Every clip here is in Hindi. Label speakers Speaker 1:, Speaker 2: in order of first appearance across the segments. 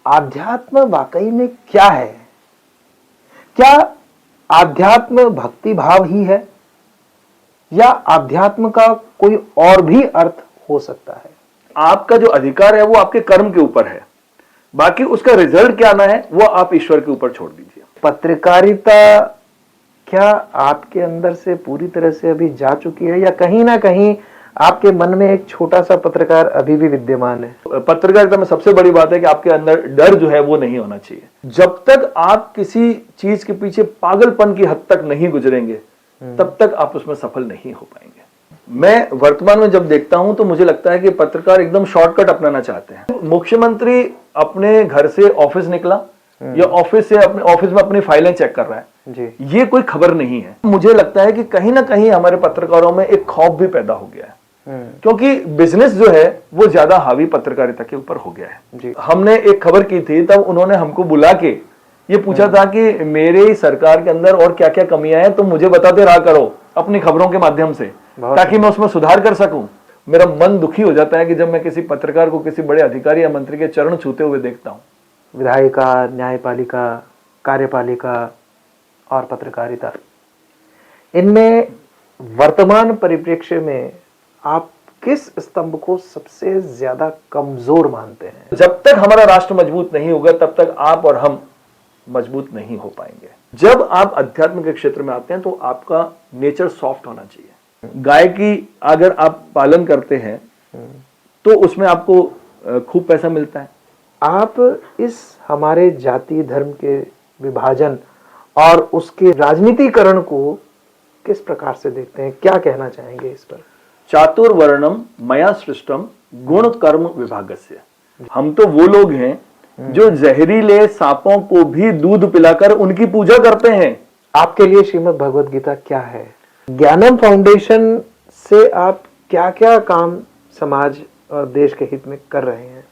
Speaker 1: आध्यात्म वाकई में क्या है? क्या आध्यात्म भक्ति भाव ही है या आध्यात्म का कोई और भी अर्थ हो सकता है?
Speaker 2: आपका जो अधिकार है वो आपके कर्म के ऊपर है, बाकी उसका रिजल्ट क्या आना है वो आप ईश्वर के ऊपर छोड़ दीजिए।
Speaker 1: पत्रकारिता क्या आपके अंदर से पूरी तरह से अभी जा चुकी है या कहीं ना कहीं आपके मन में एक छोटा सा पत्रकार अभी भी विद्यमान है?
Speaker 2: पत्रकारिता में सबसे बड़ी बात है कि आपके अंदर डर जो है वो नहीं होना चाहिए। जब तक आप किसी चीज के पीछे पागलपन की हद तक नहीं गुजरेंगे तब तक आप उसमें सफल नहीं हो पाएंगे। मैं वर्तमान में जब देखता हूं तो मुझे लगता है कि पत्रकार एकदम शॉर्टकट अपनाना चाहते हैं। मुख्यमंत्री अपने घर से ऑफिस निकला या ऑफिस से अपने ऑफिस में अपनी फाइलें चेक कर रहा है
Speaker 1: जी।
Speaker 2: ये कोई खबर नहीं है। मुझे लगता है कि कहीं ना कहीं हमारे पत्रकारों में एक खौफ भी पैदा हो गया है क्योंकि बिजनेस जो है वो ज्यादा हावी पत्रकारिता के ऊपर हो गया है
Speaker 1: जी।
Speaker 2: हमने एक खबर की थी तब उन्होंने हमको बुला के ये पूछा था कि मेरे सरकार के अंदर और क्या क्या कमियां हैं तो मुझे बताते रहा करो अपनी खबरों के माध्यम से ताकि मैं उसमें सुधार कर सकूं। मेरा मन दुखी हो जाता है कि जब मैं किसी पत्रकार को किसी बड़े अधिकारी या मंत्री के चरण छूते हुए देखता हूं।
Speaker 1: विधायिका, न्यायपालिका, कार्यपालिका और पत्रकारिता, इनमें वर्तमान परिप्रेक्ष्य में आप किस स्तंभ को सबसे ज्यादा कमजोर मानते हैं?
Speaker 2: जब तक हमारा राष्ट्र मजबूत नहीं होगा तब तक आप और हम मजबूत नहीं हो पाएंगे। जब आप अध्यात्म के क्षेत्र में आते हैं तो आपका नेचर सॉफ्ट होना चाहिए। गाय की अगर आप पालन करते हैं तो उसमें आपको खूब पैसा मिलता है।
Speaker 1: आप इस हमारे जाति धर्म के विभाजन और उसके राजनीतिकरण को किस प्रकार से देखते हैं? क्या कहना चाहेंगे इस पर?
Speaker 2: चातुर्वर्णम मया सृष्टम गुण कर्म विभागस्य। हम तो वो लोग हैं जो जहरीले सांपों को भी दूध पिलाकर उनकी पूजा करते हैं।
Speaker 1: आपके लिए श्रीमद् भगवद गीता क्या है? ज्ञानम फाउंडेशन से आप क्या क्या काम समाज और देश के हित में कर रहे हैं?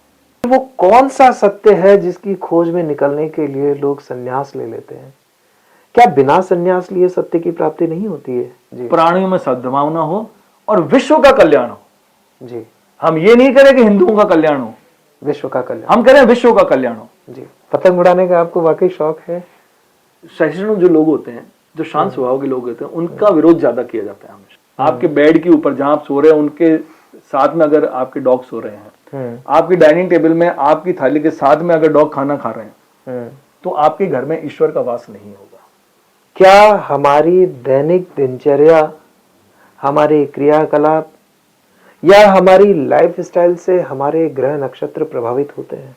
Speaker 1: वो कौन सा सत्य है जिसकी खोज में निकलने के लिए लोग संन्यास ले लेते हैं? क्या बिना संन्यास लिए सत्य की प्राप्ति नहीं होती है? जी।
Speaker 2: प्राणियों में सद्भावना हो और विश्व का कल्याण हो।
Speaker 1: जी।
Speaker 2: हम ये नहीं करें कि हिंदुओं का कल्याण हो,
Speaker 1: विश्व का कल्याण।
Speaker 2: हम करें विश्व का कल्याण हो।
Speaker 1: जी। पतंग उड़ाने का आपको वाकई शौक है?
Speaker 2: सहिष्णु जो लोग होते हैं, जो शांत स्वभाव के लोग होते हैं, उनका विरोध ज्यादा किया जाता है हमेशा। आपके बेड के ऊपर जहां आप सो रहे हैं उनके साथ में अगर आपके डॉग सो रहे हैं, आपकी डाइनिंग टेबल में आपकी थाली के साथ में अगर डॉग खाना खा रहे हैं तो आपके घर में ईश्वर का वास नहीं होगा।
Speaker 1: क्या हमारी दैनिक दिनचर्या, हमारे क्रियाकलाप या हमारी लाइफ स्टाइल से हमारे ग्रह नक्षत्र प्रभावित होते हैं?